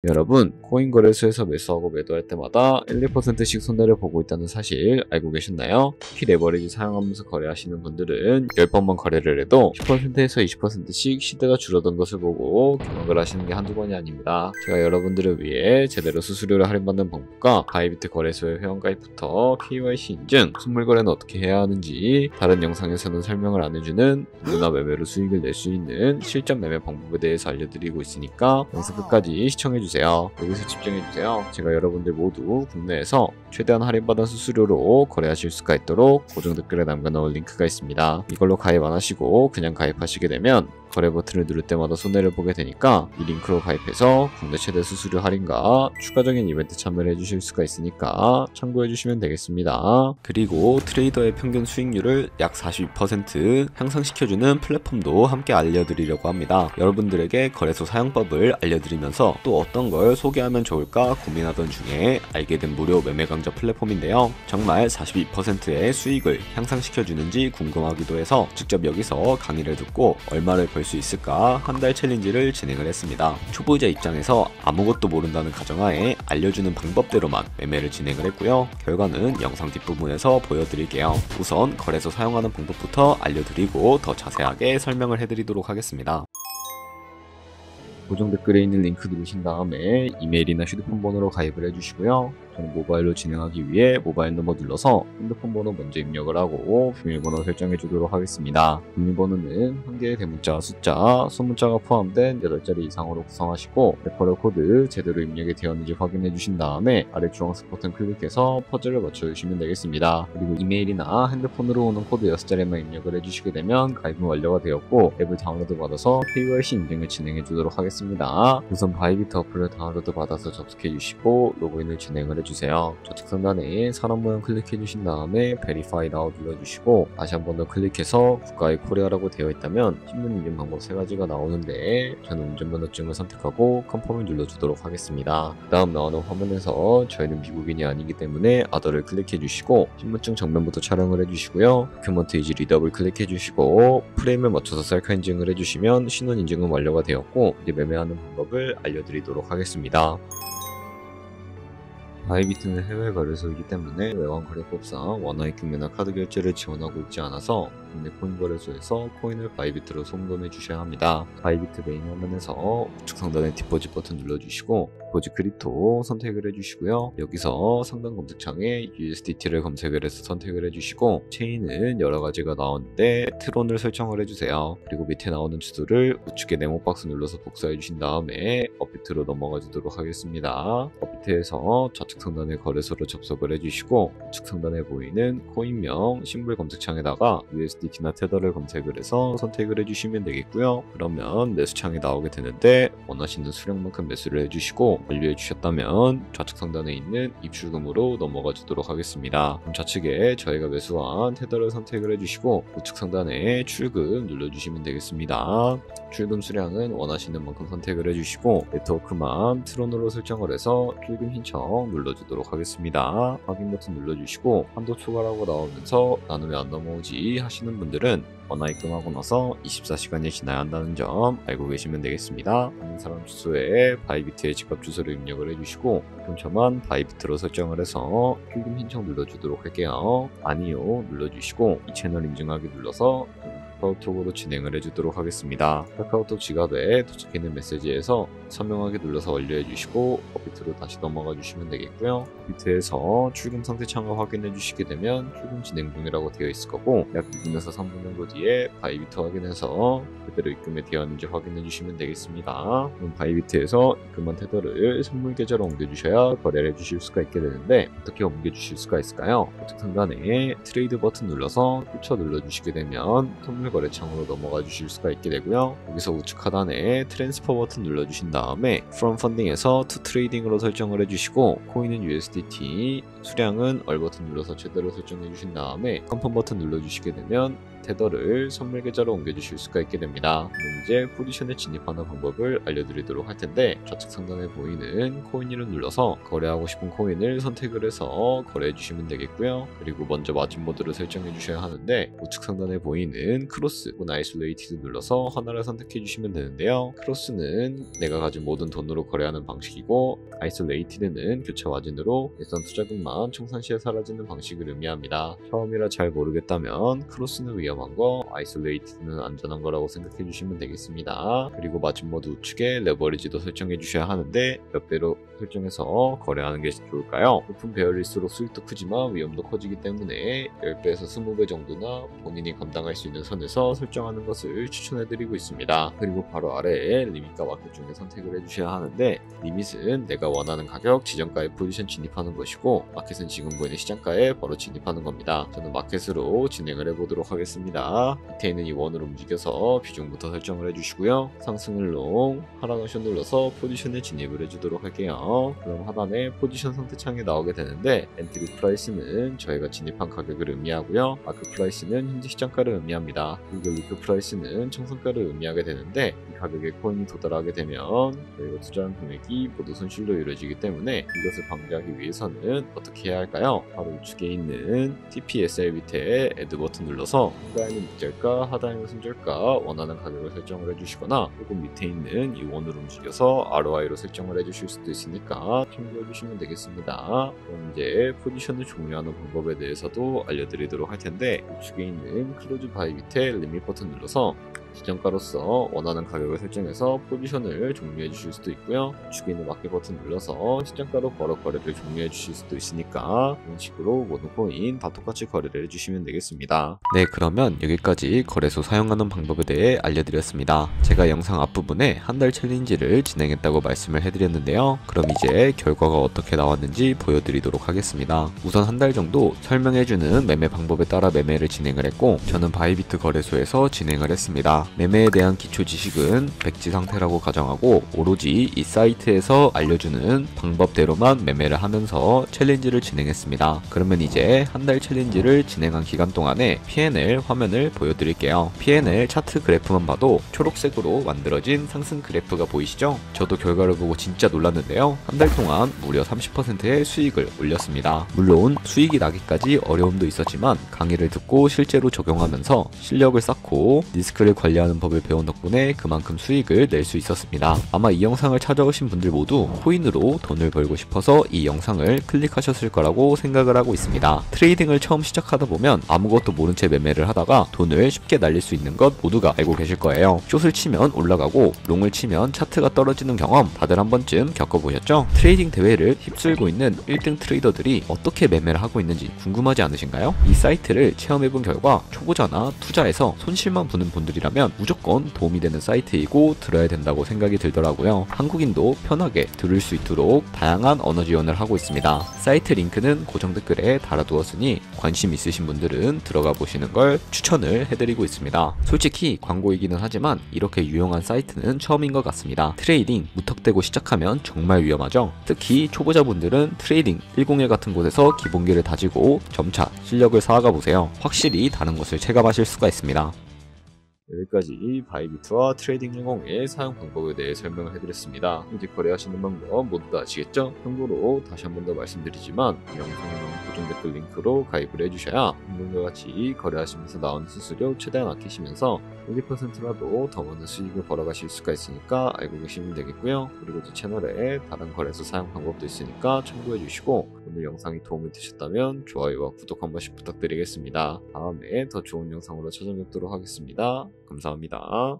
여러분, 코인 거래소에서 매수하고 매도할 때마다 1, 2%씩 손해를 보고 있다는 사실 알고 계셨나요? 특히 레버리지 사용하면서 거래하시는 분들은 10번만 거래를 해도 10%에서 20%씩 시대가 줄어든 것을 보고 경악을 하시는 게 한두 번이 아닙니다. 제가 여러분들을 위해 제대로 수수료를 할인받는 방법과 바이비트 거래소의 회원가입부터 KYC 인증, 선물 거래는 어떻게 해야 하는지 다른 영상에서는 설명을 안 해주는 누구나 매매로 수익을 낼 수 있는 실전 매매 방법에 대해서 알려드리고 있으니까 영상 끝까지 시청해주세요. 여기서 집중해주세요. 제가 여러분들 모두 국내에서 최대한 할인받은 수수료로 거래하실 수가 있도록 고정 댓글에 남겨놓은 링크가 있습니다. 이걸로 가입 안 하시고 그냥 가입하시게 되면 거래 버튼을 누를 때마다 손해를 보게 되니까 이 링크로 가입해서 국내 최대 수수료 할인과 추가적인 이벤트 참여를 해주실 수가 있으니까 참고해주시면 되겠습니다. 그리고 트레이더의 평균 수익률을 약 42% 향상시켜주는 플랫폼도 함께 알려드리려고 합니다. 여러분들에게 거래소 사용법을 알려드리면서 또 어떤 걸 소개하면 좋을까 고민하던 중에 알게 된 무료 매매 강좌 플랫폼인데요. 정말 42%의 수익을 향상시켜주는지 궁금하기도 해서 직접 여기서 강의를 듣고 얼마를 벌 수 있을까 한 달 챌린지를 진행을 했습니다. 초보자 입장에서 아무것도 모른다는 가정하에 알려주는 방법대로만 매매를 진행을 했고요. 결과는 영상 뒷부분에서 보여드릴게요. 우선 거래소 사용하는 방법부터 알려드리고 더 자세하게 설명을 해드리도록 하겠습니다. 고정 댓글에 있는 링크 누르신 다음에 이메일이나 휴대폰 번호로 가입을 해주시고요. 저는 모바일로 진행하기 위해 모바일 넘버 눌러서 핸드폰 번호 먼저 입력을 하고 비밀번호 설정해 주도록 하겠습니다. 비밀번호는 한 개의 대문자, 숫자, 소문자가 포함된 8자리 이상으로 구성하시고 레퍼럴 코드 제대로 입력이 되었는지 확인해 주신 다음에 아래 주황색 버튼 클릭해서 퍼즐을 맞춰주시면 되겠습니다. 그리고 이메일이나 핸드폰으로 오는 코드 6자리만 입력을 해주시게 되면 가입은 완료가 되었고 앱을 다운로드 받아서 KYC 인증을 진행해 주도록 하겠습니다. 우선 바이비트 어플을 다운로드 받아서 접속해 주시고 로그인을 진행을 해주세요. 좌측 상단에 사람 모양 클릭해 주신 다음에 Verify Now 눌러주시고 다시 한 번 더 클릭해서 국가의 코리아라고 되어 있다면 신분 인증 방법 3가지가 나오는데 저는 운전면허증을 선택하고 컨펌을 눌러주도록 하겠습니다. 그 다음 나오는 화면에서 저희는 미국인이 아니기 때문에 아더를 클릭해 주시고 신분증 정면부터 촬영을 해주시고요. 도큐먼트 이지 리더블 클릭해 주시고 프레임을 맞춰서 셀카 인증을 해주시면 신원 인증은 완료가 되었고 이제 매매하는 방법을 알려드리도록 하겠습니다. 바이비트는 해외 거래소이기 때문에 외환 거래법상 원화입 금매나 카드 결제를 지원하고 있지 않아서 국내 코인 거래소에서 코인을 바이비트로 송금해 주셔야 합니다. 바이비트 메인 화면에서 우측 상단에 디포짓 버튼 눌러주시고 디포짓 크립토 선택을 해주시고요. 여기서 상단 검색창에 USDT를 검색을 해서 선택을 해주시고 체인은 여러 가지가 나오는데 트론을 설정을 해주세요. 그리고 밑에 나오는 주소를 우측에 네모 박스 눌러서 복사해 주신 다음에 업비트로 넘어가 주도록 하겠습니다. 업비트에서 좌측 상단에 거래소로 접속을 해주시고 우측 상단에 보이는 코인명 심볼 검색창에다가 USDT나 테더를 검색을 해서 선택을 해주시면 되겠고요. 그러면 매수창이 나오게 되는데 원하시는 수량만큼 매수를 해주시고 완료해 주셨다면 좌측 상단에 있는 입출금으로 넘어가 주도록 하겠습니다. 그럼 좌측에 저희가 매수한 테더를 선택을 해주시고 우측 상단에 출금 눌러주시면 되겠습니다. 출금 수량은 원하시는 만큼 선택을 해주시고 네트워크만 트론으로 설정을 해서 출금 신청 눌러주도록 하겠습니다. 확인 버튼 눌러주시고 한도 초과라고 나오면서 나는 왜 안 넘어오지 하시는 분들은 원화 입금하고 나서 24시간이 지나야 한다는 점 알고 계시면 되겠습니다. 하는 사람 주소에 바이비트의 집합 주소를 입력을 해주시고 입금처만 바이비트로 설정을 해서 출금 신청 눌러주도록 할게요. 아니요 눌러주시고 이 채널 인증하기 눌러서 카카오톡으로 진행을 해주도록 하겠습니다. 카카오톡 지갑에 도착해있는 메시지에서 선명하게 눌러서 완료해 주시고 업비트로 다시 넘어가 주시면 되겠고요. 업비트에서 출금 상태 창을 확인해 주시게 되면 출금 진행 중이라고 되어 있을 거고 약 2분에서 3분 정도 뒤에 바이비트 확인해서 그대로 입금이 되었는지 확인해 주시면 되겠습니다. 그럼 바이비트에서 입금한 테더를 선물 계좌로 옮겨 주셔야 거래를 해 주실 수가 있게 되는데 어떻게 옮겨 주실 수가 있을까요? 우측 상단에 트레이드 버튼 눌러서 캡처 눌러 주시게 되면 선물 거래창으로 넘어가 주실 수가 있게 되고요. 여기서 우측 하단에 트랜스퍼 버튼 눌러주신 다음에 From Funding에서 To Trading으로 설정을 해주시고 코인은 USDT, 수량은 얼 버튼 눌러서 최대로 설정해 주신 다음에 컨펌 버튼 눌러주시게 되면 테더를 선물 계좌로 옮겨주실 수가 있게 됩니다. 그럼 이제 포지션에 진입하는 방법을 알려드리도록 할 텐데, 좌측 상단에 보이는 코인을 눌러서 거래하고 싶은 코인을 선택을 해서 거래해 주시면 되겠고요. 그리고 먼저 마진 모드를 설정해 주셔야 하는데, 우측 상단에 보이는 크로스 혹은 아이솔레이티드 눌러서 하나를 선택해 주시면 되는데요. 크로스는 내가 가진 모든 돈으로 거래하는 방식이고, 아이솔레이티드는 교체 마진으로 일선 투자금만 청산 시에 사라지는 방식을 의미합니다. 처음이라 잘 모르겠다면 크로스는 위험한 거, 아이솔레이티드는 안전한 거라고 생각해 주시면 되겠습니다. 그리고 마진 모드 우측에 레버리지도 설정해 주셔야 하는데, 몇 배로 설정해서 거래하는 게 좋을까요? 높은 배열일수록 수익도 크지만 위험도 커지기 때문에 10배에서 20배 정도나 본인이 감당할 수 있는 선에서 설정하는 것을 추천해 드리고 있습니다. 그리고 바로 아래에 리밋과 마켓 중에 선택을 해 주셔야 하는데, 리밋은 내가 원하는 가격 지정가에 포지션 진입하는 것이고, 마켓은 지금 보이는 시장가에 바로 진입하는 겁니다. 저는 마켓으로 진행을 해보도록 하겠습니다. 밑에 있는 이 원을 움직여서 비중부터 설정을 해주시고요. 상승을 롱, 하락 옵션 눌러서 포지션에 진입을 해주도록 할게요. 그럼 하단에 포지션 선택창에 나오게 되는데, 엔트리 프라이스는 저희가 진입한 가격을 의미하고요. 마크 프라이스는 현재 시장가를 의미합니다. 그리고 리크 프라이스는 청산가를 의미하게 되는데, 이 가격에 코인이 도달하게 되면 저희가 투자한 금액이 모두 손실로 이루어지기 때문에 이것을 방지하기 위해서는 어떻게 해야 할까요? 바로 우측에 있는 TPSR 밑에 애드 버튼 눌러서 하단에는 밑절가, 하단에는 손절가 원하는 가격을 설정을 해주시거나, 혹은 밑에 있는 이 원을 움직여서 ROI로 설정을 해주실 수도 있으니까 참고해 주시면 되겠습니다. 그럼 이제 포지션을 종료하는 방법에 대해서도 알려드리도록 할 텐데, 우측에 있는 클로즈 바이 밑에 리밋 버튼 눌러서 지정가로서 원하는 가격을 설정해서 포지션을 종료해 주실 수도 있고요. 우측에 있는 마켓 버튼 눌러서 시장가로 바로 거래를 종료해 주실 수도 있으니까 이런 식으로 모든 코인 다 똑같이 거래를 해주시면 되겠습니다. 네, 그러면 여기까지 거래소 사용하는 방법에 대해 알려드렸습니다. 제가 영상 앞부분에 한 달 챌린지를 진행했다고 말씀을 해드렸는데요. 그럼 이제 결과가 어떻게 나왔는지 보여드리도록 하겠습니다. 우선 한 달 정도 설명해주는 매매 방법에 따라 매매를 진행을 했고, 저는 바이비트 거래소에서 진행을 했습니다. 매매에 대한 기초 지식은 백지 상태라고 가정하고, 오로지 이 사이트에서 알려주는 방법대로만 매매를 하면서 챌린지를 진행했습니다. 그러면 이제 한 달 챌린지를 진행한 기간 동안에 P&L 화면을 보여드릴게요. P&L 차트 그래프만 봐도 초록색으로 만들어진 상승 그래프가 보이시죠? 저도 결과를 보고 진짜 놀랐는데요. 한 달 동안 무려 30%의 수익을 올렸습니다. 물론 수익이 나기까지 어려움도 있었지만 강의를 듣고 실제로 적용하면서 실력을 쌓고 리스크를 관리하는 법을 배운 덕분에 그만큼 수익을 낼 수 있었습니다. 아마 이 영상을 찾아오신 분들 모두 코인으로 돈을 벌고 싶어서 이 영상을 클릭하셨을 거라고 생각을 하고 있습니다. 트레이딩을 처음 시작하다 보면 아무것도 모른 채 매매를 하다가 돈을 쉽게 날릴 수 있는 것 모두가 알고 계실 거예요. 숏을 치면 올라가고 롱을 치면 차트가 떨어지는 경험 다들 한 번쯤 겪어보셨죠? 트레이딩 대회를 휩쓸고 있는 1등 트레이더들이 어떻게 매매를 하고 있는지 궁금하지 않으신가요? 이 사이트를 체험해본 결과 초보자나 투자에서 손실만 보는 분들이라면 무조건 도움이 되는 사이트이고 들어야 된다고 생각이 들더라고요. 한국인도 편하게 들을 수 있도록 다양한 언어 지원을 하고 있습니다. 사이트 링크는 고정 댓글에 달아두었으니 관심 있으신 분들은 들어가 보시는 걸 추천을 해드리고 있습니다. 솔직히 광고이기는 하지만 이렇게 유용한 사이트는 처음인 것 같습니다. 트레이딩 무턱대고 시작하면 정말 위험하죠. 특히 초보자분들은 트레이딩 101 같은 곳에서 기본기를 다지고 점차 실력을 쌓아가 보세요. 확실히 다른 것을 체감하실 수가 있습니다. 여기까지 바이비트와 트레이딩 101의 사용 방법에 대해 설명을 해드렸습니다. 이제 거래하시는 방법 모두 다 아시겠죠? 참고로 다시 한 번 더 말씀드리지만 이 영상은 고정 댓글 링크로 가입을 해주셔야 방금과 같이 거래하시면서 나오는 수수료 최대한 아끼시면서 1~2%라도 더 많은 수익을 벌어가실 수가 있으니까 알고 계시면 되겠고요. 그리고 제 채널에 다른 거래소 사용 방법도 있으니까 참고해주시고, 오늘 영상이 도움이 되셨다면 좋아요와 구독 한 번씩 부탁드리겠습니다. 다음에 더 좋은 영상으로 찾아뵙도록 하겠습니다. 감사합니다.